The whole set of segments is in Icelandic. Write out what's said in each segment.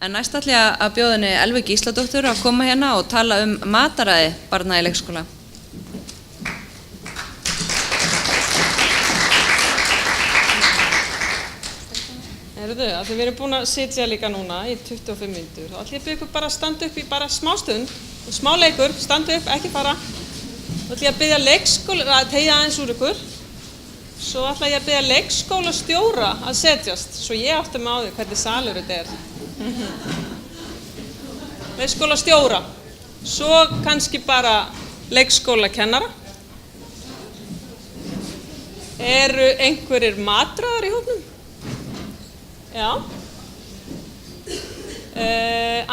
En næst ætla ég að bjóða henni Elvu Gísladóttur að koma hérna og tala mataræði barna í leikskóla. Heyrðu, að við erum búin að sitja líka núna í 25 mínútur. Þá ætla ég að biðja ykkur bara að standa upp í bara smá stund, smá leikur, standa upp, ekki fara. Þá ætla ég að biðja leikskóla, að teygja aðeins úr ykkur. Svo ætla ég að biðja leikskólastjóra að setjast, svo ég átti mig á því hvernig salur þetta er. Leikskólastjóra. Svo kannski bara leikskólakennara. Eru einhverjir matráðar í hópnum? Já.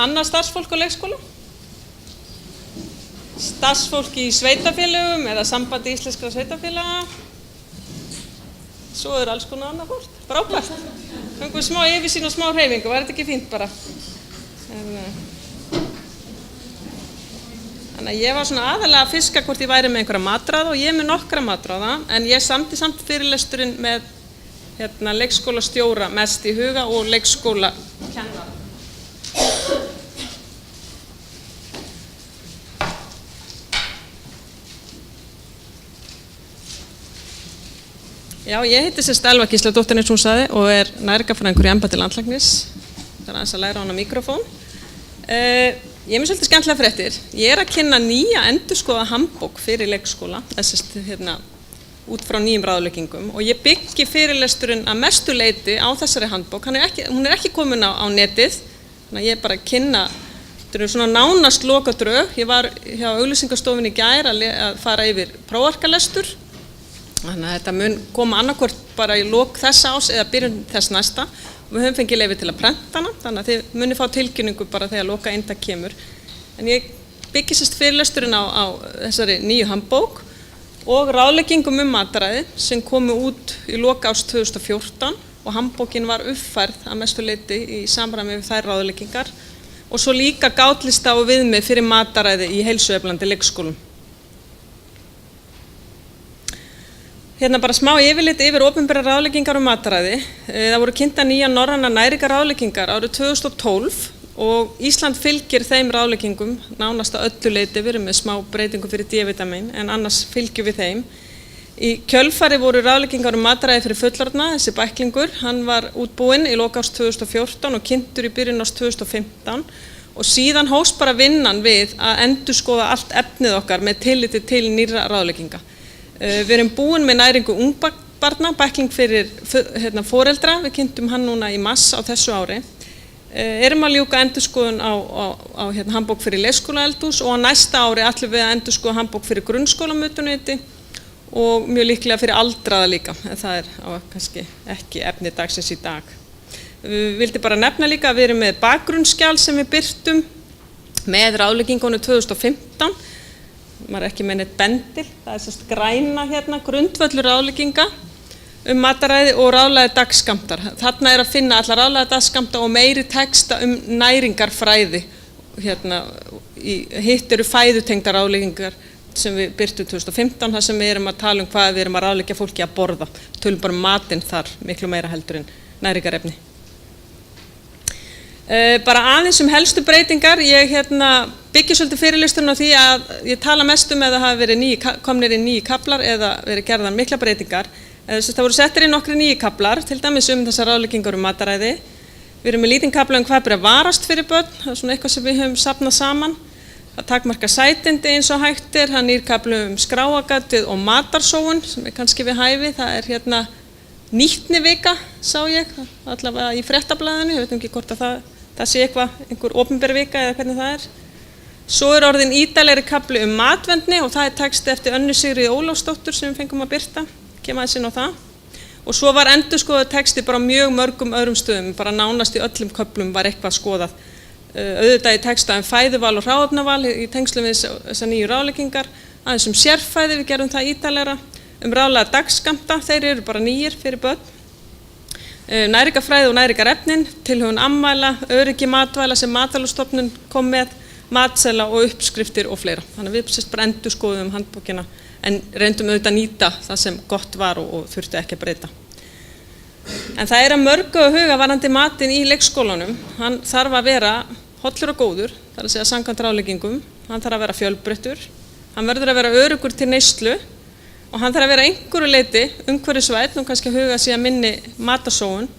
Annað starfsfólk á leikskóla? Starfsfólk í sveitafélögum eða sambandi íslenskra sveitafélaga? Svo alls konar annað fólk. Frábært. Einhver smá yfirsýn og smá hreyfingu, var þetta ekki fínt bara? Þannig að ég var svona aðalega að fiska hvort ég væri með einhverja matráða og ég er með nokkra matráða, en ég samdi samt fyrirlesturinn með leikskólastjóra mest í huga og leikskólakennara. Já, ég heiti Elva Gísladóttir eins og hún sagði og er næringarfræðingur í embætti landlæknis. Það er aðeins að læra á hana mikrofón. Ég er með svolítið skemmtilega fréttir. Ég er að kynna nýja endurskoðaða handbók fyrir leikskóla, út frá nýjum ráðleggingum, og ég byggi fyrirlesturinn að mestu leyti á þessari handbók. Hún er ekki komin á netið, þannig að ég er bara að kynna, þetta eru svona nánast lokadrög. Ég var hjá auglýsingastofunni í gær að fara yfir prófarkalestur, þannig að þetta mun koma annarkvort bara í lok þessa ás eða byrjun þess næsta. Við höfum fengið leyfi til að prenta hana, þannig að þið munið fá tilkynningu bara þegar loka eintak kemur. En ég byggi fyrirlesturinn á þessari nýju handbók og ráðleggingum mataræði sem komu út í loka árs 2014 og handbókin var uppfærð að mestu leyti í samræmi við þær ráðleggingar og svo líka gátlista og viðmið fyrir mataræði í heilsueflandi leikskólum. Hérna bara smá yfirlit yfir opinberar ráðleggingar mataræði. Það voru kynntar nýjar norrænar næringarráðleggingar árið 2012 og Ísland fylgir þeim ráðleggingum nánast að öllu leyti, við erum með smá breytingu fyrir D-vitamin en annars fylgjum við þeim. Í kjölfari voru ráðleggingar mataræði fyrir fullorðna, þessi bæklingur, hann var útbúinn í lok árs 2014 og kynntur í byrjun árs 2015 og síðan hófst bara vinnan við að endurskoða allt efnið okkar með tilliti til nýrra ráðlegginga. Við erum búin með næringu ungbarna, bækling fyrir foreldra, við kynntum hann núna í mars á þessu ári. Erum að ljúka endurskoðun á handbók fyrir leikskólaeldhús og á næsta ári ætlum við að endurskoða handbók fyrir grunnskólamötuneyti og mjög líklega fyrir aldraða líka, en það er kannski ekki efni dagsins í dag. Við vildum bara nefna líka að við erum með bakgrunnsskjal sem við birtum með ráðleggingunum 2015. Maður er ekki með neitt bendil, það er græna grundvöllur ráðlegginga mataræði og ráðlagðir dagsskammtar. Þarna er að finna allar ráðlagðir dagsskammta og meiri texta næringarfræði. Hitt eru fæðutengdar ráðleggingar sem við birtum 2015, þar sem við erum að tala hvað við erum að ráðleggja fólki að borða. Tölum bara matinn þar miklu meira heldur en næringarefni. Bara aðeins helstu breytingar, ég byggja svolítið fyrirlisturinn á því að ég tala mest eða hafa verið komnir í nýju kaflar eða verið gerðar mikla breytingar. Það voru settir inn nokkrir nýju kaflar, til dæmis þessar ráðleggingar mataræði. Við erum með lítinn kafla hvað ber að varast fyrir börn, það er svona eitthvað sem við höfum safnað saman. Það takmarka sætindi eins og hægt er, það nýr kafla skráargatið og matarsóun sem er kannski við hæfi. Það er nýtnivika, sá ég, allavega í fréttablaðinu, ég veit ekki hvort að það sé einhver opinber vika eða hvernig það er. Svo er orðin ítarlegri kafli matvendni og það er texti eftir Önnu Sigríði Ólafsdóttur sem við fengum að birta, kemur aðeins inn á það. Og svo var endurskoðað texti bara mjög mörgum öðrum stöðum, bara nánast í öllum köflum var eitthvað skoðað. Auðvitað í texta fæðuval og hráefnaval í tengslum við þessar nýju ráðleggingar, aðeins sérfæði, við gerum það ítarlegra, ráðlagða dagsskammta, þeir eru bara nýjir fyrir börn. Næringarfræði og næringarefnin, tilhögun ammæla, öryggi matvæla sem Matvælastofnun kom með, matseðla og uppskriftir og fleira. Þannig að við bara endurskoðum handbókina en reyndum auðvitað að nýta það sem gott var og þurfti ekki að breyta. En það að mörgu að huga varðandi matinn í leikskólanum. Hann þarf að vera hollur og góður, það að segja samkvæmt ráðleggingum. Hann þarf að vera fjölbreyttur, hann verður að vera öruggur til neyslu og hann þarf að vera einhverju leyti umhverfisvænn og kannski að huga sig að minni matarsóun.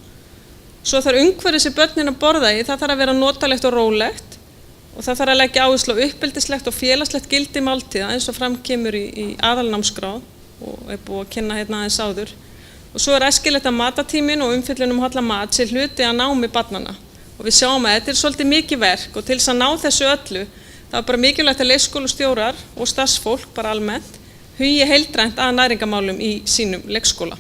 Svo þarf umhverfið sem börnin að borða í, það þarf að vera notalegt og rólegt og það þarf að leggja áherslu á uppeldislegt og félagslegt gildi máltíða eins og fram kemur í aðalnámskrá og búið að kynna aðeins áður. Og svo æskilegt að matatíminn og umfjöllun hollan mat sé hluti að námi barnanna. Og við sjáum að þetta svolítið mikið verk og til þess að ná þessu öllu, það bara mikilvægt að leikskólastjórar og starfsfólk bara almennt hugi heildrænt að næringamálum í sínum leikskóla.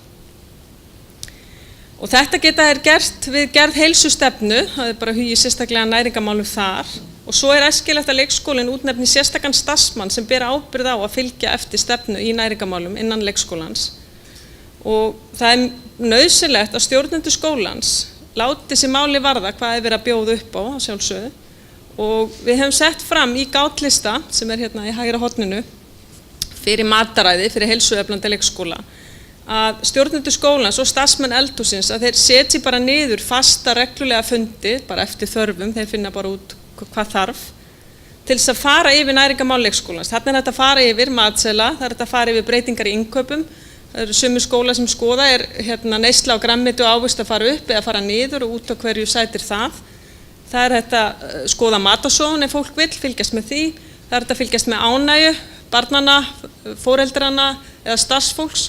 Og þetta geta gert við gerð heilsustefnu, það bara hugi sérstaklega næringamálum þar. Og svo æskilegt að leikskólinn útnefni sérstakan starfsmann sem ber ábyrgð á að fylgja eftir stefnu í næringamálum innan leikskólans. Og það nauðsynlegt að stjórnendur skólans láti sig máli varða hvað verið að bjóða upp á sjálfsögðu. Og við hefum sett fram í gátlista sem hérna í hægra horninu fyrir mataræði, fyrir heilsueflandi leikskóla að stjórnendur skólans og starfsmenn eldhússins að þeir setji bara niður fasta reglulega fundi bara eftir þörfum, þeir finna bara út hvað þarf til þess að fara yfir næringamál leikskólans. Þarna þetta að fara yfir matseðla, það þetta að fara yfir breytingar í innkaupum. Það eru sumir skóla sem skoða hérna neysla á grænmeti og ávist að fara upp eða fara niður og út á hverju sætir það. Það þetta að skoða matarsóun ef fólk vill fylgjast með því. Það þetta að fylgjast með ánægju, barnanna, foreldrana eða starfsfólks.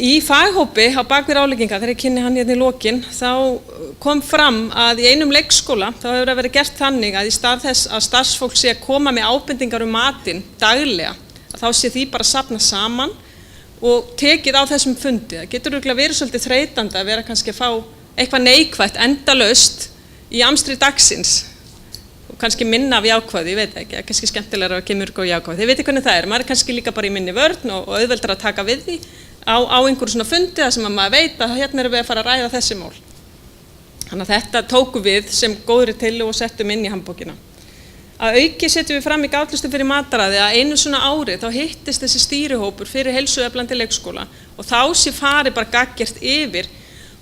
Í faghópi á bakvið ráðleggingar, þegar ég kynni hann hérna í lokin, þá kom fram að í einum leikskóla þá hefur það verið gert þannig að í stað þess að starfsfólk sé að koma með ábendingar matinn daglega, að þá sé því bara safna saman og tekið á þessum fundi. Það getur örugglega verið svolítið þreytandi að vera kannski að fá eitthvað neikvætt endalaust í amstri dagsins og kannski minna af jákvæði, ég veit ekki, kannski skemmtilegra að kemur ykkur jákvæði. Þið veitir hvernig það maður kannski líka bara í minni vörn og auðveldar að taka við því á einhverju svona fundi þar sem að maður veit að hérna erum við að fara að ræða þessi mál. Þannig að þetta tókum við sem góðri tillögu og settum inn í handbókina. Að auki setjum við fram í gátlista fyrir mataræði að einu svona ári þá hittist þessi stýrihópur fyrir heilsueflandi leikskóla og þá sé farið bara gaggjert yfir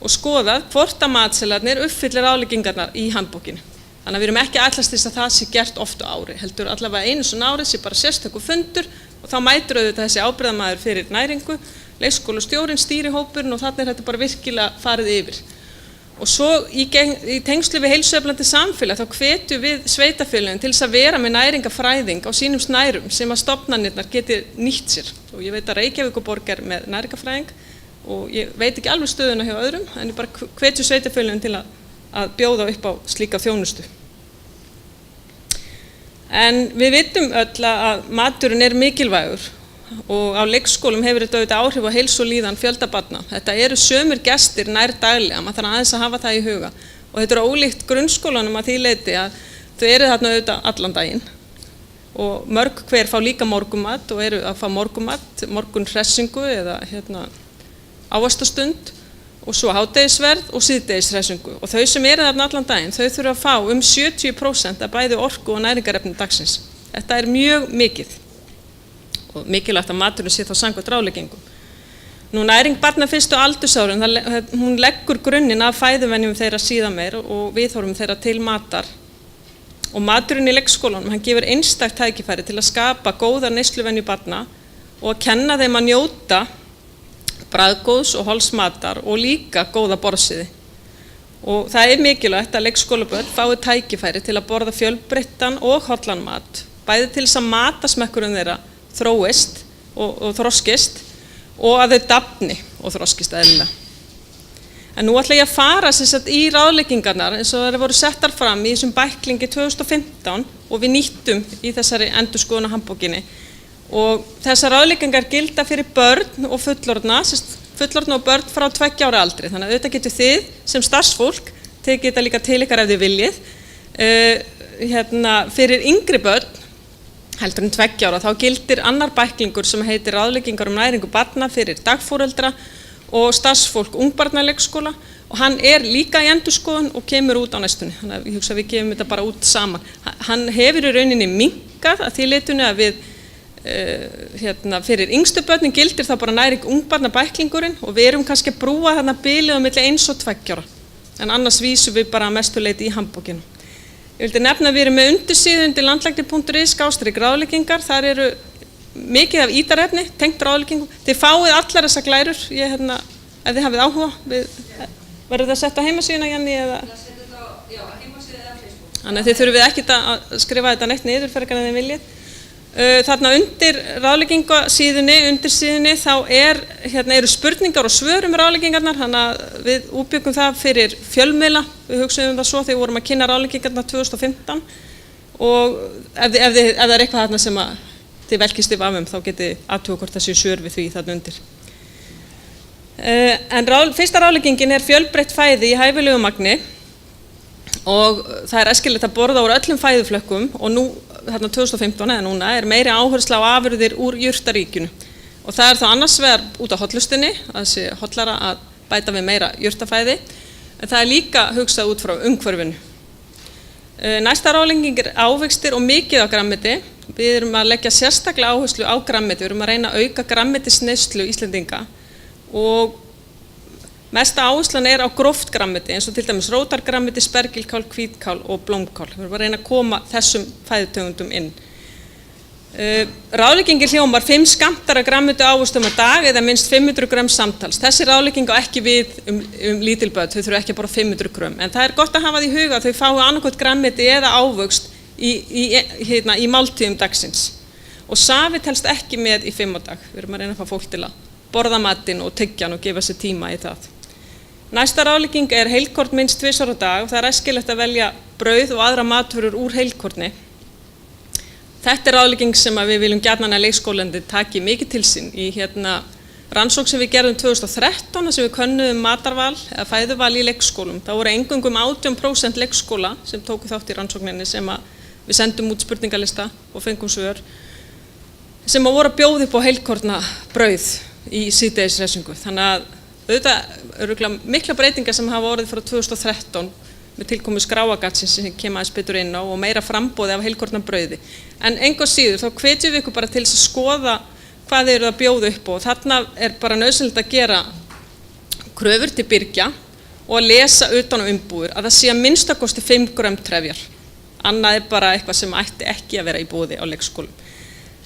og skoðað hvort að matseðlarnir uppfyllir ráðleggingarnar í handbókinu. Þannig að við erum ekki ætlast til þess að það sé gert oft á ári, heldur allavega einu svona ári sé bara sérstakur fundur og þá mætir auðvitað þessi ábyrgðarmaður fyrir næringu, leikskólastjórinn, stýrihópurinn og þannig þetta bara virkilega farið yfir. Og svo í tengslu við heilsueflandi samfélag þá hvetjum við sveitafélögin til þess að vera með næringafræðing á sínum snærum sem að stofnanirnar geti nýtt sér. Og ég veit að Reykjavíkurborg með næringafræðing og ég veit ekki alveg stöðuna hjá öðrum en ég bara hvetjum sveitafélögin til að bjóða upp á slíka þjónustu. En við vitum öll að maturinn mikilvægur og á leikskólum hefur þetta auðvitað áhrif á heilsu og líðan fjölda barna. Þetta eru sömur gestir nær daglega, maður þarf aðeins að hafa það í huga. Og þetta ólíkt grunnskólanum að því leyti að þau eru þarna auðvitað allan daginn. Og mörg hver fá líka morgunmat og eru að fá morgunmat, morgunhressingu eða ávastastund og svo hádegisverð og síðdegisressingu. Og þau sem eru þarna allan daginn, þau þurfa að fá 70% af bæði orku og næringarefni dagsins. Þetta mjög mikið. Og mikilvægt að maturinn sé þá samkvæmt ráðleggingum. Nú næring barna fyrstu aldursárum, hún leggur grunninn af fæðuvenjum þeirra síðan meir og viðhorfum þeirra til matar. Og maturinn í leikskólanum, hann gefur einstakt tækifæri til að skapa góðar neysluvenju barna og að kenna þeim að njóta bragðgóðs og holds matar og líka góða borðsiði. Og það mikilvægt að leikskólabörn fái tækifæri til að borða fjölbreyttan og hollan mat, bæði til þess að matasmekkurinn þeirra þróist og þroskist og að þau dafni og þroskist eðlilega. En nú ætla ég að fara í ráðleggingarnar eins og þær voru settar fram í þessum bæklingi 2015 og við nýttum í þessari endurskoðun á handbókinni. Og þessar ráðleggingar gilda fyrir börn og fullorðna og börn frá 2 ára aldri. Þannig að auðvitað getur þið sem starfsfólk tekið þetta líka til ykkar ef þið viljið. Fyrir yngri börn heldur en 2 ára, þá gildir annar bæklingur sem heitir ráðleggingar næringu barna fyrir dagforeldra og starfsfólk ungbarnaleikskóla og hann líka í endurskoðun og kemur út á næstunni. Þannig að ég hugsa að við gefum þetta bara út saman. Hann hefur í rauninni minnkað að því leytinu að við fyrir yngstu börnin gildir þá bara næring ungbarnabæklingurinn og við erum kannski að brúa þarna bilið á milli 1 og 2 ára. En annars vísum við bara að mestu leyti í handbókina. Ég vildi nefna að við erum með undirsíðu undir landlæknir.is/ráðleggingar. Þar eru mikið af ítarefni, tengt ráðleggingum. Þið fáið allar þessar glærur, ef þið hafið áhuga. Verður það sett á heimasíðuna, Jenny? Já, heimasíðu eða Facebook. Þannig að þið þurfið ekkert að skrifa þetta neitt niður frekar en þið viljið. Þarna undir ráðleggingasíðunni, undirsíðunni, þá eru spurningar og svör ráðleggingarnar, þannig að við útbyggum það fyrir fjölmiðla. Við hugsaðum það svo þegar við vorum að kynna ráðleggingarnar 2015 og ef það er eitthvað þarna sem þið velkist þá getið athuga hvort það séu svör við því þarna undir. En fyrsta ráðleggingin fjölbreytt fæði í hæfilegu magni og það æskilegt að borða úr öllum fæðuflokkum og nú, þarna 2015 eða núna, meiri áhersla á afurðir úr jurtaríkinu. Og það þá annars vegar út á hollustunni, að það sé hollara að bæta við meira jurtafæði, en það líka hugsað út frá umhverfinu. Næsta ráðlegging ávextir og mikið á grænmeti. Við erum að leggja sérstaklega áherslu á grænmeti, við erum að reyna að auka grænmetisneyslu Íslendinga og mesta áherslan á gróft grænmeti eins og til dæmis rótargrænmeti, spergilkál, hvítkál og blómkál. Við erum að reyna að koma þessum fæðutegundum inn. Ráðleggingin hljómar 5 skammtar af grænmeti ávöxtum á dag eða minnst 500 grömm samtals. Þessi ráðlegging á ekki við lítil börn, þau þurfa ekki að borða 500 grömm. En það gott að hafa því í huga að þau fái annarkvort grænmeti eða ávöxt í máltíðum dagsins. Og safi telst ekki með í 5 á dag. Við erum að reyna að fá fólk til að borða matinn og tyggja hann og gefa sér tíma í það. Næsta ráðlegging heilkorn minnst 2 á dag og það æskilegt að velja brauð og aðra matvörur úr heilkorni. Þetta ráðlegging sem við viljum gjarnan að leikskólandi taki mikið til sín í rannsókn sem við gerðum 2013 sem við könnuðum matarval eða fæðuval í leikskólum. Það voru eingöngu 18% leikskóla sem tóku þátt í rannsókninni sem við sendum út spurningalista og fengum svör sem voru að bjóða upp á heilkorna brauð í síðdegisressingu. Þannig að auðvitað mikla breytingar sem hafa orðið frá 2013 með tilkomu skráargatsins sem kemur aðeins betur inn á og meira framboði af heilkorna brauði. En engu að síður þá hvetjum við ykkur bara til þess að skoða hvað þið eru að bjóða upp á. Þarna bara nauðsynlegt að gera kröfur til birgja og að lesa utan á umbúðir að það sé að minnstakosti 5 grömm trefjar. Annað bara eitthvað sem ætti ekki að vera í boði á leikskólum.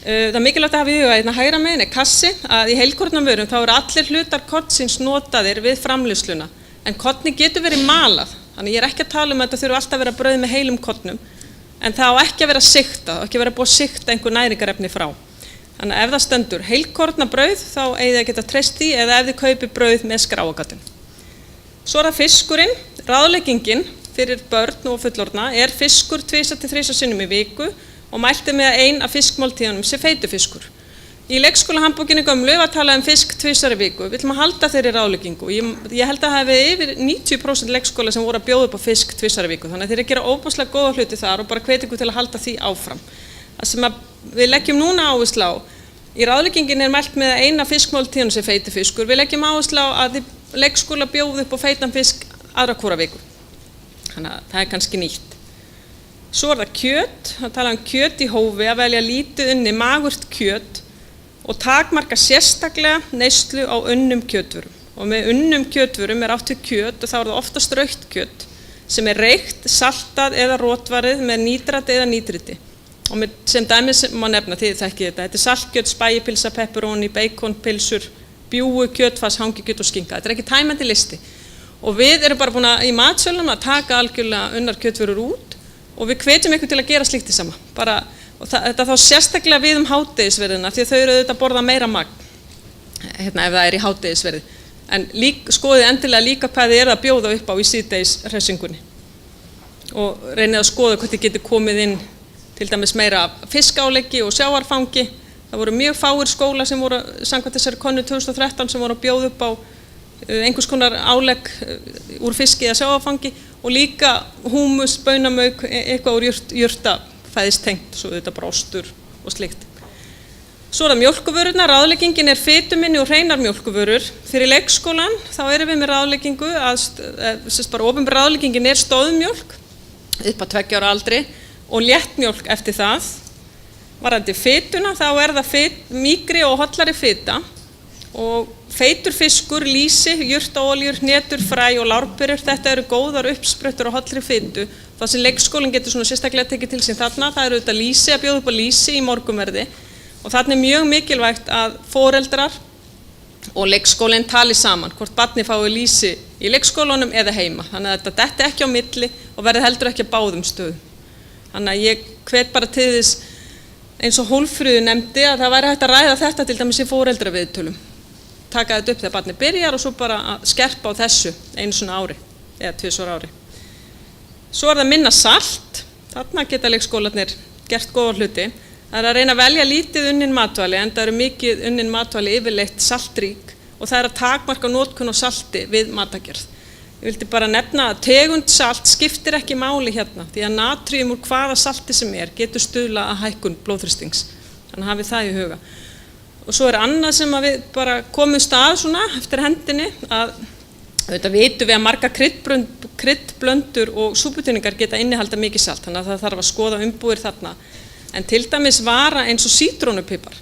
Það mikilvægt að hafa í huga hægra megin kassi að í heilkornavörum þá eru allir hlutar kornsins notaðir við framleiðsluna en korni getur verið malað. Þannig ég ekki að tala um að þetta þurfi alltaf að vera brauð með heilum kornum en það á ekki að vera siktað, ekki að vera búið að sikta einhver næringarefni frá. Þannig að ef það stendur heilkorna brauð þá eigið þið að geta treyst því eða ef þið kaupið brauð með skráargatinu. Svo það fiskurinn, ráðleggingin fyrir börn og fullorðna fiskur 2 til 3 sinnum í viku og mælti með að ein af fiskmáltíðunum sé feitifiskur. Í leikskólahandbókinni gömlu var talað um fisk 2 í viku. Við ætlum að halda þeirri ráðleggingu. Ég held að hafi yfir 90% leikskóla sem voru að bjóða upp á fisk 2 í viku. Þannig að þeir gera óbúslega góða hluti þar og bara hvet ykkur til að halda því áfram. Það sem við leggjum núna áherslu á, í ráðleggingin mælt með að ein af fiskmáltíðunum sé feitifiskur. Við leggjum áherslu á að leikskóla bjóða upp á feitan fisk aðra hvora viku. Þannig að það kannski nýtt. Svo það kjöt, það tala um kjöt í hófi, að velja lítið unni magurt kjöt og takmarka sérstaklega neyslu á unnum kjötvörum. Og með unnum kjötvörum átt við kjöt og þá það oftast rautt kjöt sem reykt, saltað eða rótvarið með nítrati eða nítriti. Og sem dæmi má nefna, þið þekkið þetta, þetta saltkjöt, spægipilsa, pepperoni, beikonpilsur, bjúgu, kjötfars, hangikjöt og skinka. Þetta ekki tæmandi listi. Og við erum bara búin í matsölunum að taka algjörlega unnar kjötvörur út og við hvetjum ykkur til að gera slíkt í sama. Þetta þá sérstaklega við hádegisverðina því að þau eru auðvitað að borða meira magn ef það í hádegisverði. En skoðið endilega líka hvað þið að bjóða upp á í síðdegisressingunni. Og reynið að skoða hvað þið getur komið inn til dæmis meira fiskáleggi og sjávarfangi. Það voru mjög fáir skóla sem voru samkvæmt þessari könnu 2013 sem voru að bjóða upp á einhvers konar álegg úr fiski eða sjávarfangi og líka húmus, baunamauk, eitthvað úr jurtafæðistengt, svo þetta bara ostur og slíkt. Svo það mjólkurvörurnar, ráðleggingin fituminni og hreinar mjólkurvörur. Fyrir leikskólan þá erum við með ráðleggingu bara opinber ráðleggingin stóðmjólk upp að 2 ára aldri og léttmjólk eftir það. Varðandi fituna þá það mýkri og hollari fita og feitur fiskur, lýsi, jurtaoljur, hnetur, fræ og lárberjur, þetta eru góðar uppsprettur á hollri fitu. Það sem leikskólinn getur svona sérstaklega tekið til sín þarna, það eru auðvitað lýsi, að bjóða upp á lýsi í morgunverði og þarna mjög mikilvægt að foreldrar og leikskólinn tali saman, hvort barnið fái lýsi í leikskólanum eða heima. Þannig að þetta detti ekki á milli og verði heldur ekki á báðum stöðum. Þannig að ég hvet bara til þess, eins og Hólmfríður nefndi, að það væri hægt að ræða þetta til dæmis í foreldraviðtölum. Taka þetta upp þegar barnið byrjar og svo bara að skerpa á þessu einu svona ári eða 2 ári. Svo það minna salt, þarna geta leikskólarnir gert góða hluti. Það að reyna að velja lítið unnin matvæli, en það eru mikið unnin matvæli yfirleitt saltrík og það að takmarka notkun á salti við matagerð. Ég vildi bara nefna að tegund salt skiptir ekki máli hérna, því að natríum úr hvaða salti sem getur stuðla að hækkun blóðþrýstings. Þannig hafið það í huga. Og svo annað sem að við bara komumst að svona eftir hendinni, að þetta vitum við að marga kryddblöndur og súputuningar geta innihalda mikið salt, þannig að það þarf að skoða umbúðir þarna. En til dæmis vara eins og sítrónupipar.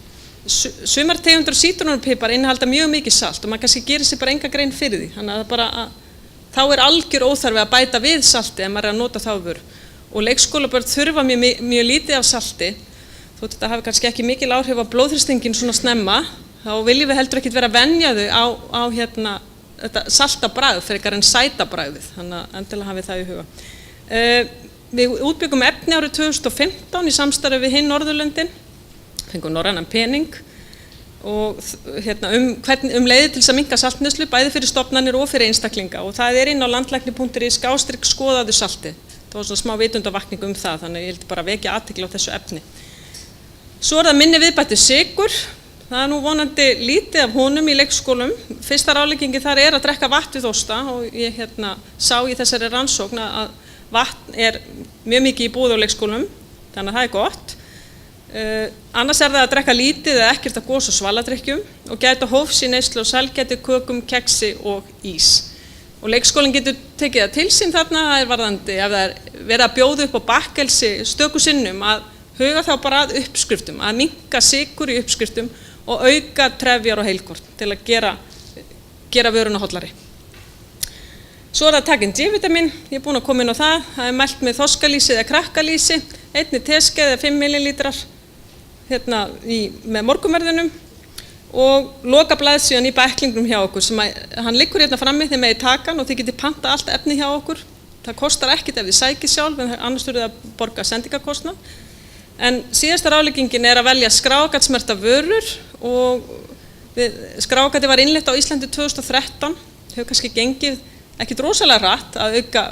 Sumar tegundur sítrónupipar innihalda mjög mikið salt og maður kannski gerir sér bara enga grein fyrir því. Þannig að það bara þá algjör óþarfi að bæta við salti ef maður að nota þá vöru. Og leikskólabörn þurfa mjög lítið af salti. Þótt þetta hafi kannski ekki mikil áhrif á blóðþrýstinginn svona snemma, þá viljum við heldur ekkert vera að venja þau á þetta salta bragð frekar en sæta bragðið. Þannig að endilega hafið það í huga. Við útbyggum efni árið 2015 í samstarfi við hinn Norðurlöndin, fengum norrænan pening og leiðir til þess að minnka saltneyslu bæði fyrir stofnanir og fyrir einstaklinga og það inn á landlækni.is/skoðaðu saltið. Það var svona smá vitundavakning það, þannig ég vildi bara vekja athygli á þessu efni. Svo það minni viðbættu sykur, það nú vonandi lítið af honum í leikskólum. Fyrsta ráðleggingi þar að drekka vatn við hósta og ég sá í þessari rannsókn að vatn mjög mikið í boði á leikskólum, þannig að það gott. Annars það að drekka lítið eða ekkert af gos og svaladrykkjum og gæta hófs í neyslu og sælgæti, kökum, keksi og ís. Og leikskólinn getur tekið það til sín þarna, það varðandi ef það verið að bjóða upp á bakkelsi stöku sinnum að huga þá bara að uppskriftum, að minnka sykur í uppskriftum og auka trefjar og heilkort til að gera vöruna hollari. Svo það að taka inn D-vitamin, ég búin að koma inn á það mælt með þorskalýsi eða krakkalýsi, 1 teskeið eða 5 millilítrar með morgunverðinum og loka blaðsíðan í bæklingnum hjá okkur sem hann liggur frammi þegar með í takan og þið getið panta allt efni hjá okkur. Það kostar ekkert ef þið sækið sjálf, en annars þurfið að borga sendingakostnað. En síðasta ráðleggingin að velja skráargatsmerkta vörur og skráargati var innleitt á Íslandi 2013, hefur kannski gengið ekkert rosalega hratt að auka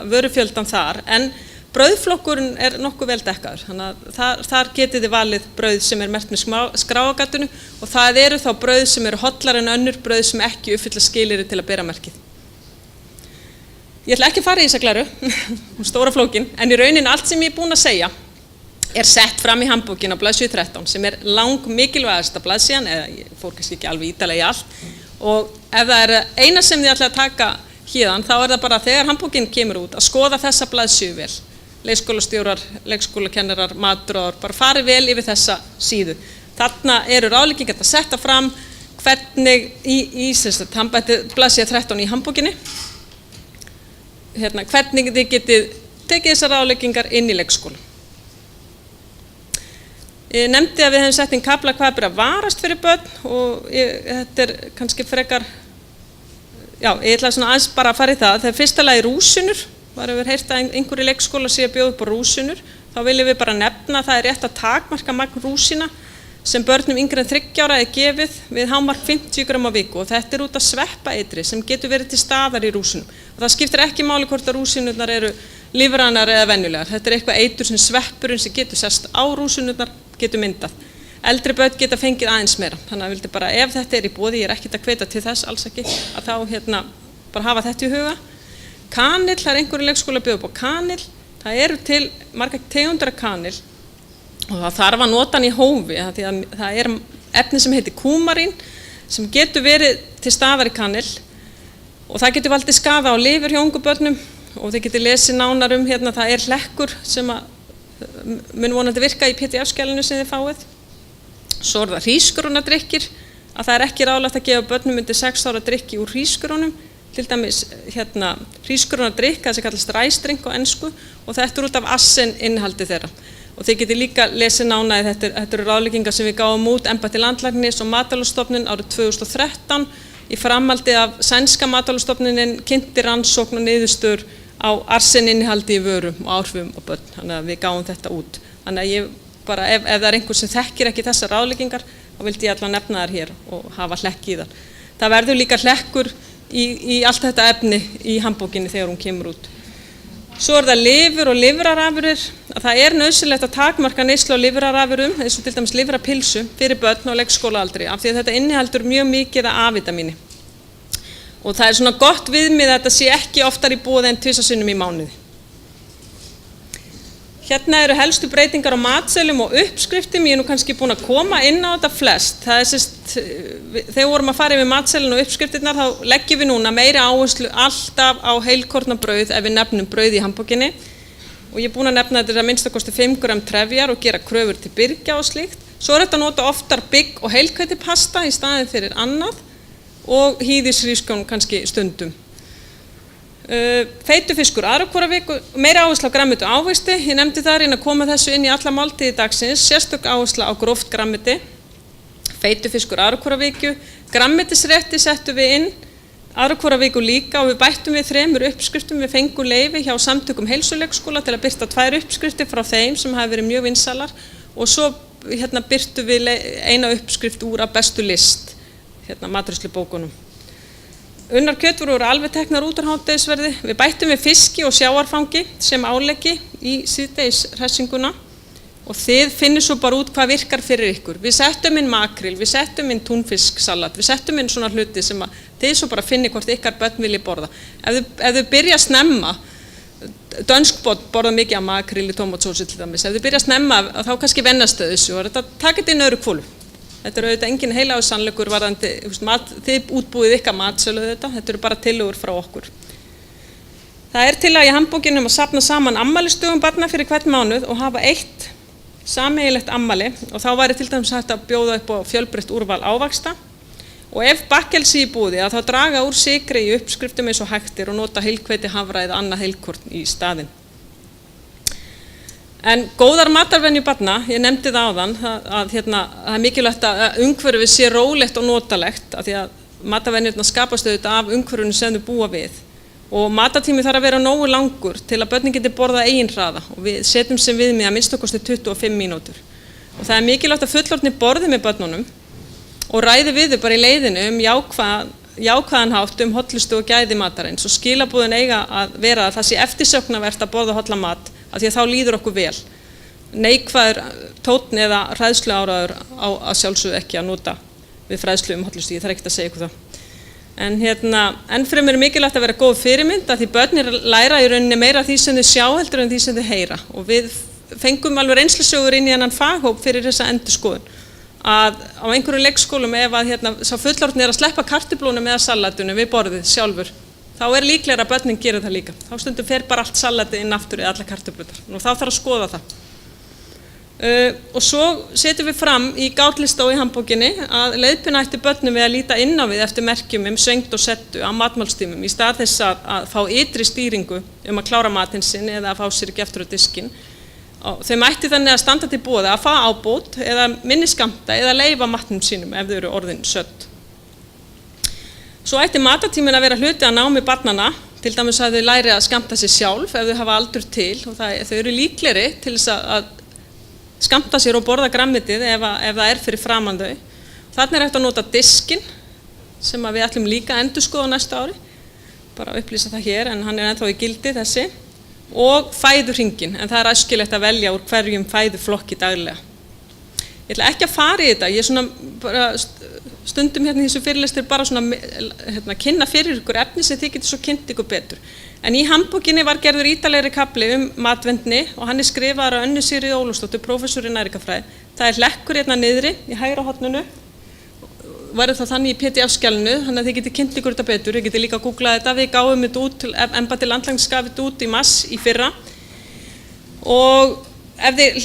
vörufjöldan þar, en brauðflokkurinn nokkuð vel dekkaður, þannig að þar getið þið valið brauð sem merkt með skráargatinu og það eru þá brauð sem eru hollar en önnur brauð sem ekki uppfylla skilyrði til að bera merkið. Ég ætla ekki að fara í þessa glæru, stóra flókin, en í rauninni allt sem ég búin að segja sett fram í handbókin á blaðsíðu 13 sem langmikilvægasta blaðsíðan, eða ég fór kannski ekki alveg ítarlega í allt, og ef það eina sem þið ætla að taka héðan, þá það bara þegar handbókin kemur út að skoða þessa blaðsíðu vel. Leikskólastjórar, leikskólakennarar, matráðar, bara farið vel yfir þessa síðu. Þarna eru ráðleggingar að setja fram hvernig í blaðsíða 13 í handbókinni, hvernig þið getið tekið þessar ráðleggingar inn í leikskóla. Ég nefndi að við hefum sett inn kafla hvað byrja að varast fyrir börn og þetta kannski frekar, ég ætla svona aðeins bara að fara í það. Þegar fyrsta lagi rúsinur, var hefur heyrt að einhverju leikskóla sé að bjóða upp á rúsinur, þá viljum við bara nefna að það rétt að takmarka magn rúsina sem börnum yngri en 3 ára gefið við hámark 50 gram á viku og þetta út af sveppaeitri sem getur verið til staðar í rúsinum. Og það skiptir ekki máli hvort að rúsinurnar eru lífrænar eða venjulegar. Þetta eitthvað eitur sem sveppurinn sem getur sest á rúsinurnar getur myndað. Eldri börn geta fengið aðeins meira. Þannig að vildi bara ef þetta í boði, ég ekkert að hvetja til þess, alls ekki, að þá bara hafa þetta í huga. Kanill, það einhverju leikskóla bjóða upp á kanill. Það eru til margar tegundar af kanill og það þarf að nota hann í hófi því að það efni sem heitir kúmarín sem getur verið til staðar í kanill og það getur valdið skaða á lifur hjá ungu börnum og þið getur lesið nánar það hlekkur sem mun vonandi virka í PDF-skjalinu sem þið fáið. Svo það hrísgrjónadrykkir, að það ekki ráðlegt að gefa börnum undir 6 ára drykki úr hrísgrjónum, til dæmis hrísgrjónadrykk, það sem kallast ræsdrykk á ensku, og þetta út af arsen innihaldi þeirra. Og þið getið líka lesið nánar, þetta eru ráðleggingar sem við gáum út embætti landlæknis og Matvælastofnun árið 2013 í framhaldi af sænska Matvælastofnunin kynnti rannsókn og niðurstöður á arseninnihaldi í vörum og áhrifum á börn, þannig að við gáum þetta út. Þannig að ég bara, ef það er einhver sem þekkir ekki þessar ráðleggingar, þá vildi ég allan nefna þær hér og hafa hlekk í þar. Það verður líka hlekkur í allt þetta efni í handbókinni þegar hún kemur út. Svo það lifur og lifrarafurðir, að það er nauðsynlegt að takmarka neyslu á lifrarafurðum, eins og til dæmis lifrapilsu fyrir börn á leikskólaaldri, af því að þetta innihaldur mjög mikið af A-vitamíni. Og það er svona gott viðmið að þetta sé ekki oftar í boði en 2 sinnum í mánuði. Hérna eru helstu breytingar á matseðlum og uppskriftum, ég er nú kannski búin að koma inn á þetta flest. Það er þegar vorum að fara yfir matseðlun og uppskriftirnar, þá leggjum við núna meiri áherslu alltaf á heilkorna brauð ef við nefnum brauð í handbókinni. Og ég er búin að nefna þetta að minnstakosti 5 g trefjar og gera kröfur til birgja og slíkt. Svo er þetta að nota oftar bygg og heilhveitipasta í staðinn fyrir annað og hýðishrísgrjón kannski stundum. Feitufiskur aðra hvora viku, meira áherslu á grænmeti og ávexti, ég nefndi það að koma þessu inn í alla máltíði dagsins, sérstök áherslu á gróft grænmeti, feitufiskur aðra hvora viku, grænmetisrétti settum við inn aðra hvora viku líka og við bættum við 3 uppskriftum, við fengum leyfi hjá samtökum heilsuleikskóla til að birta 2 uppskriftir frá þeim sem hafa verið mjög vinsælar og svo birtum við eina uppskrift úr af bestu list, matreiðslubókunum. Unnar kjötvörur voru alveg teknar út úr hádegisverði. Við bættum við fiski og sjávarfangi sem áleggi í síðdegishressinguna og þið finnir svo bara út hvað virkar fyrir ykkur. Við settum inn makril, við settum inn túnfisksalat, við settum inn svona hluti sem að þið svo bara finnir hvort ykkar börn vilji borða. Ef þau byrja snemma, dönsk borða mikið af makril í tómatsósu til dæmis, ef þau byrja snemma þá kannski vennast þau þessu og þetta takit inn öðru kvólu. Þetta auðvitað engin heilagur sannleikur varðandi, þið útbúið ykkar matsölu þetta eru bara tillögur frá okkur. Það tillaga í handbókinni að safna saman afmælisdögum barna fyrir hvern mánuð og hafa 1 sameiginlegt afmæli og þá væri til dæmis hægt að bjóða upp á fjölbreytt úrval ávaxta og ef bakkelsi í búði að þá draga úr sykri í uppskriftum eins og hægt og nota heilhveiti, hafra eða annað heilkorn í staðinn. En góðar matarvenjur barna, ég nefndi það áðan, að það er mikilvægt að umhverfið sé rólegt og notalegt af því að matarvenjurnar skapast auðvitað af umhverfinu sem þau búa við og matartími þarf að vera nógu langur til að börnin geti borðað eigin hraða og við setjum sem viðmið að minnstakosti 25 mínútur. Og það er mikilvægt að fullorðnir borði með börnunum og ræði við þau bara í leiðinu jákvæðan hátt hollustu og gæði matarins og skilaboðin eiga að vera að það sé eftirsóknarvert að borða hollan mat af því að þá líður okkur vel. Neikvæður tónn eða hræðsluáróður á að sjálfsögðu ekki að nota við fræðslu hollustu, ég þarf ekkert að segja ykkur það. En enn fremur er mikilvægt að vera góð fyrirmynd af því börnir læra í rauninni meira því sem þau sjá heldur en því sem þau heyra og við fengum alveg reynslusögur inn í þennan faghóp fyrir þessa endurskoðun að á einhverjum leikskólum ef að sá fullorðni er að sleppa kartöflunum eða salatunum við borðið sjálfur þá er líklega að börnin gera það líka. Þá stundum fer bara allt salatið inn aftur eða allar kartöflunar og þá þarf að skoða það. Og svo setjum við fram í gátlista og í handbókinni að leiðbeina ætti börnum við að líta inn á við eftir merkjum svengd og settu á matmálstímum í stað þess að fá ytri stýringu að klára matinn sinn eða að fá sér ekki eftir á diskinn. Þau mætti þannig að standa til boða að fá ábót eða minni skammta eða leyfa matnum sínum ef þau eru orðin sött. Svo ætti matartíminn að vera hluti að námi barnanna, til dæmis að þau læri að skammta sig sjálf ef þau hafa aldur til og þau eru líklegri til þess að skammta sér og borða grænmetið ef það er fyrir framan þau. Þarna er hægt að nota diskinn sem við ætlum líka að endurskoða næsta ári, bara að upplýsa það hér en hann er ennþá í gildi þessi, og fæðuhringinn, en það er æskilegt að velja úr hverjum fæðuflokki daglega. Ég ætla ekki að fara í þetta, ég er svona bara stundum í þessu fyrirlestur bara svona kynna fyrir ykkur efni sem þið getur svo kynnt ykkur betur. En í handbókinni var gerður ítarlegri kafli matvendni og hann er skrifaður af Önnu Sigríði Ólafsdóttur, prófessor í næringarfræði. Það er hlekkur hérna niðri í hægra horninu, verður það þannig í PDF-skjalinu, þannig að þið getur kynnt ykkur þetta betur, þið getur líka að googla þetta, við gáum þetta út, embætti landlæknis gaf þetta út í mars í fyrra og ef þið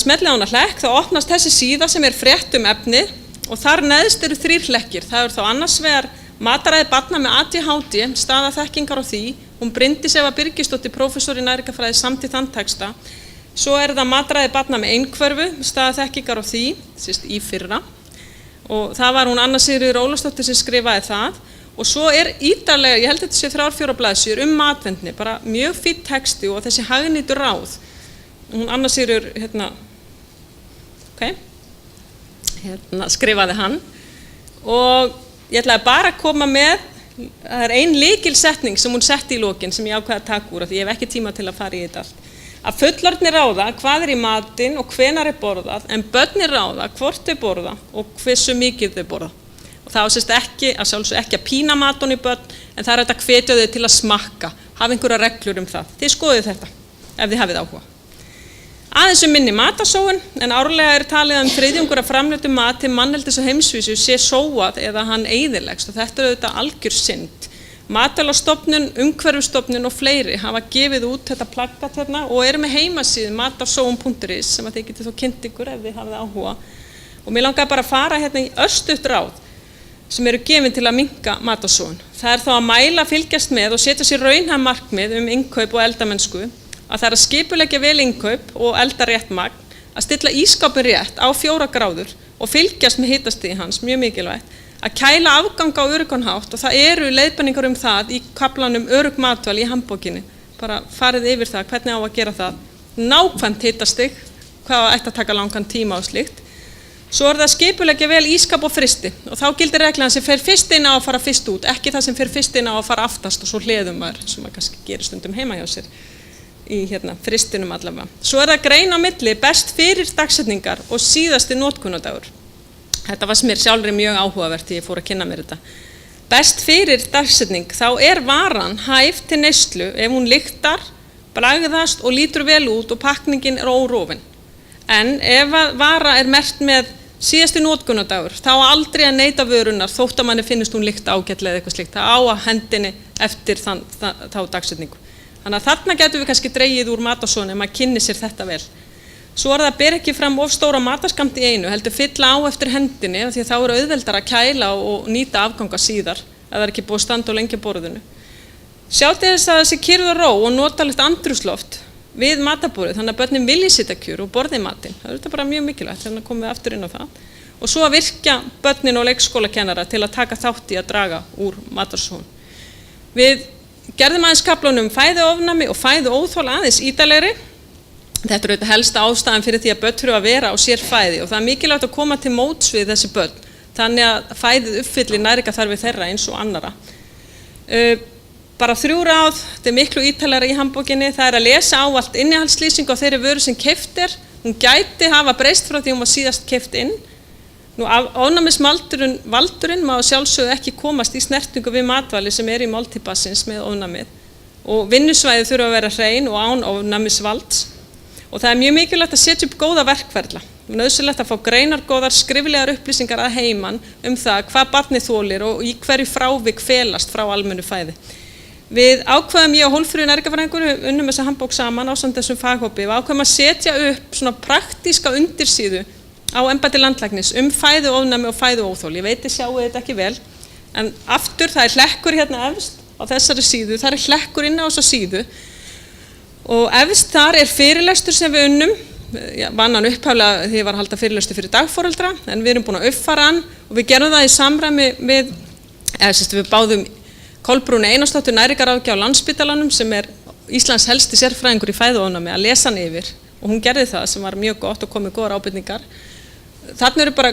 smellið á hana hlekk þá opnast þessi síða sem frétt efnið og þar neðst eru 3 hlekkir. Það þá annars vegar mataræði barna með ADHD, staða þekkingar á því. Hún Bryndís Eva Birgisdóttir, prófessor í næringarfræði, samdi þann texta. Svo það mataræði barna með einhverfu, staða þekkingar á því, í fyrra. Og það var hún Anna Sigríður Ólafsdóttir sem skrifaði það. Og svo ítarlega, ég held að þetta sé 3-4 blaðsíður matvendni, bara mjög fínn texti og þessi hagnýtu ráð. Hún Anna Sigríður, skrifaði hann og ég ætlaði bara að koma með, það ein lykilsetning sem hún setti í lokin sem ég ákveði að taka úr, því ég hef ekki tíma til að fara í þetta allt. Að fullorðnir ráða hvað í matinn og hvenær borðað, en börnir ráða hvort þau borða og hversu mikið þau borða. Og það sést ekki að pína matinn í börn, en það hægt að hvetja þau til að smakka, hafa einhverja reglur það. Þið skoðið þetta, ef þið hafið áhuga. Aðeins minni matasóun, en árlega talið 3/4 af framleiddum mat til manneldis og heimsvísu sé sóað eða hann eyðileggst og þetta auðvitað algjör synd. Matvælastofnun, Umhverfisstofnun og fleiri hafa gefið út þetta plaggat og með heimasíðu matasóun.is sem þið getið þá kynnt ykkur ef þið hafið áhuga. Og mér langaði bara að fara í örstutt ráð sem gefin til að minnka matasóun. Það þá að mæla, fylgjast með og setja sér raunhæf markmið innkaup og eldamennsku. Að það að skipuleggja vel innkaup og elda rétt magn, að stilla ísskápinn rétt á 4 gráður og fylgjast með hitastigi hans, mjög mikilvægt, að kæla afgang á öruggan hátt og það leiðbeiningar það í kaflanum örugg matvæli í handbókinni, bara farið yfir það, hvernig á að gera það, nákvæmt hitastig, hvað ætti að taka langan tíma og slíkt. Svo það að skipuleggja vel ísskáp og fristi og þá gildir reglan sem fer fyrst inn á að fara fyrst út, ekki það sem fer fyrst inn á að fara aftast og svo hliðum maður, sem maður kannski gerir stundum heima hjá sér. Í fristinum allavega. Svo það grein á milli best fyrir dagsetningar og síðasti notkunardagur. Þetta var mér sjálfri mjög áhugavert þegar ég fór að kynna mér þetta. Best fyrir dagsetning, þá varan hæf til neyslu ef hún lyktar, bragðast og lítur vel út og pakningin órofin. En ef vara merkt með síðasti notkunardagur, þá aldrei að neyta vörunar þótt að manni finnist hún lykta ágætlega eða eitthvað slíkt. Það á að hendinni eftir þá dagsetningu. Þannig að þarna getum við kannski dregið úr matasóun ef maður kynni sér þetta vel. Svo það ber ekki fram of stóra mataskammt í einu, heldur fylla á eftir hendinni því að þá auðveldara að kæla og nýta afganga síðar ef það ekki búið að standa og lengi á borðinu. Sjá til þess að þessi kyrrð og ró og notalegt andrúmsloft við matarborðið, þannig að börnin vilji sitja kjur og borði matinn. Það þetta bara mjög mikilvægt, þannig að komum við aftur inn á það. Og svo að virkja börnin og leikskólakennara til að taka þátt í að draga úr matasóun. Við gerðum aðeins kaflanum fæðuofnæmi og fæðuóþol aðeins ítarlegri. Þetta auðvitað helsta ástæðan fyrir því að börn þurfa að vera á sér fæði og það mikilvægt að koma til móts við þessi börn þannig að fæðið uppfyllir næringarþarfir þeirra eins og annara. Bara 3 ráð, þetta miklu ítarlegra í handbókinni, það að lesa ávallt innihaldslýsingu á þeirri vöru sem keypt hún gæti hafa breyst frá því hún var síðast keypt inn. Ofnæmisvaldurinn má sjálfsögðu ekki komast í snertingu við matvæli sem í máltíðbarnsins með ofnæmið og vinnusvæði þurfa að vera hrein og án ofnæmisvalds og það mjög mikilvægt að setja upp góða verkferla. Nauðsynlegt að fá greinargóðar skriflegar upplýsingar að heiman það hvað barnið þolir og í hverju frávik felast frá almennu fæði. Við ákveðum ég og Hólmfríður næringarfræðingur unnum þessa handbók saman ásamt þessum faghópi. Við ákveðum að setja upp svona praktíska undirsíðu á embætti landlæknis fæðuofnæmi og fæðuóþol. Ég veit þið sjáu þetta ekki vel, en aftur það hlekkur efst á þessari síðu, það hlekkur inn á þessa síðu og efst þar fyrirlestur sem við unnum, vann hann upphaflega því ég var að halda fyrirlestur fyrir dagforeldra, en við erum búin að uppfæra hann og við gerðum það í samræmi við báðum Kolbrúnu Einarsdóttur næringarráðgjafa á Landspítalanum sem Íslands helsti sérfræðingur í fæðuofnæmi að lesa hann yfir og hún gerði það sem var mjög gott og komið góðar ábendingar. Þarna eru bara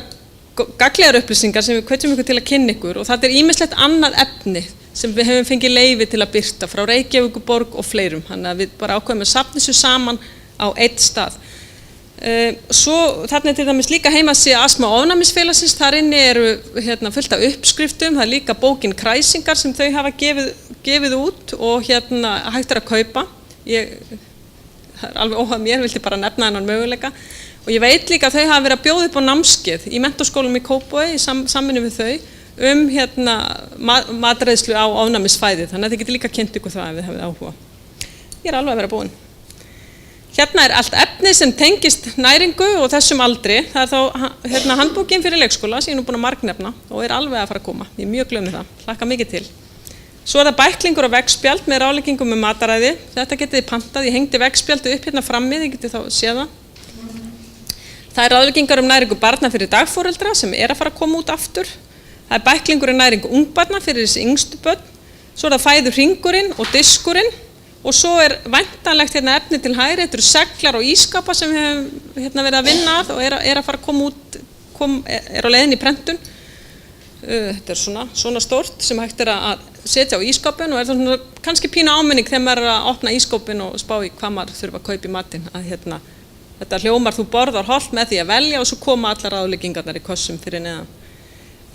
gagnlegar upplýsingar sem við hvetjum ykkur til að kynna ykkur og þetta ýmislegt annað efni sem við hefum fengið leyfi til að birta frá Reykjavíkurborg og fleirum. Þannig að við bara ákveðum að safna þessu saman á einn stað. Svo þarna til dæmis líka heimasíða Astma- og ofnæmisfélagsins, þar inni eru fullt af uppskriftum, það líka bókin Kræsingar sem þau hafa gefið út og hægt að kaupa. Það alveg óhað mér, vildi bara nefna þennan möguleika. Og ég veit líka að þau hafa verið að bjóða upp á námskeið í menntaskólum í Kópavogi í samvinnu við þau matreiðslu á ofnæmisfæði, þannig að þið getur líka kynnt ykkur það ef þið hafið áhuga. Ég alveg að vera búin. Hérna allt efni sem tengist næringu og þessum aldri. Það þá handbókin fyrir leikskóla sem ég nú búin að margnefna og alveg að fara að koma. Ég mjög glöð með það, hlakka mikið til. Svo það bæklingur og veggspjald með ráðleggingum mataræði. Þetta getið þið pantað, ég hengdi veggspjaldu upp hérna frammi, þið getið þá séð það. Það ráðleggingar næringu barna fyrir dagforeldra sem að fara að koma út aftur. Það bæklingur næringu ungbarna fyrir þessi yngstu börn. Svo það fæður hringurinn og diskurinn. Og svo væntanlegt efni til hægri, þetta seglar og ískapa sem við höfum verið að vinna að og að fara að koma út, á leiðin í prentun. Þetta svona stórt sem hægt að setja á ískapin og það svona, kannski pínu áminning þegar maður að opna ískapin og spá í hvað maður þurfa að kaupa í matinn. Þetta hljómar þú borðar holt með því að velja og svo koma allar ráðleggingarnar í kossum fyrir neðan.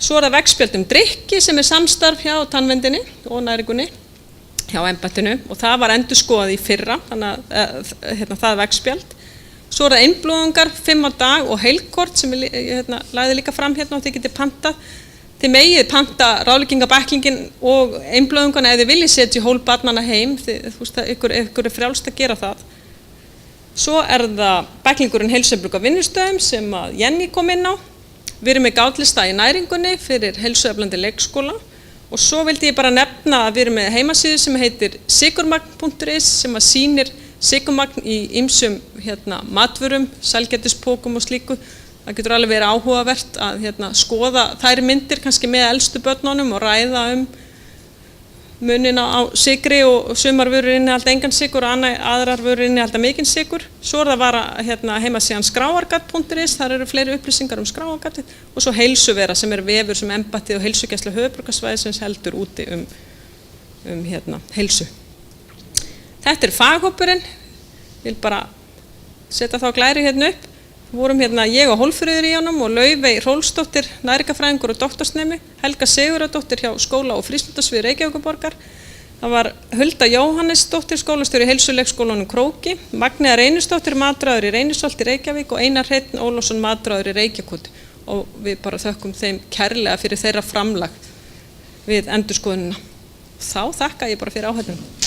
Svo það veggspjald drykki sem samstarf hjá tannverndinni og næringunni. Hjá embættinu og það var endurskoðað í fyrra, þannig að það veggspjald. Svo það einblóðungar 5 á dag og heilkort sem ég lagði líka fram hérna og þið getið pantað. Þið megið panta ráðleggingabæklingin og einblóðungarna ef þið viljið setja hól barnanna heim, ykkur frjálst að gera það. Svo það bæklingurinn heilsueflingu á vinnustöðum sem að Jenny kom inn á. Við erum með gátlista í næringunni fyrir heilsueflandi leikskóla. Og svo vildi ég bara nefna að við erum með heimasíðu sem heitir sigurmagn.is sem að sýnir sigurmagn í ýmsum matvörum, sælgætispókum og slíku. Það getur alveg verið áhugavert að skoða þær myndir kannski með elstu börnunum og ræða munina á sigri og sumar vörur innihalda engan sigur og aðrar vörur innihalda mikinn sigur. Svo það var heimasíðan skráargat.is, þar eru fleiri upplýsingar skráargatið og svo heilsuvera sem vefur sem embættið og heilsugæsla höfuðborgarsvæðisins heldur úti heilsu. Þetta faghópurinn, ég vil bara setja þá glæri hérna upp. Við vorum ég og Hólfríður í honum og Laufey Hrólfsdóttir, næringarfræðingur og doktorsnemi, Helga Sigurðardóttir hjá skóla- og frístundasviði Reykjavíkurborgar. Það var Hulda Jóhannesdóttir, skólastjóri í heilsuleikskólanum Króki, Magnea Reynisdóttir, matráður í Reynisholt í Reykjavík og Einar Hreinn Ólafsson, matráður í Reykjakot. Og við bara þökkum þeim kærlega fyrir þeirra framlag við endurskoðunina. Þá þakka ég bara fyrir áhættunum.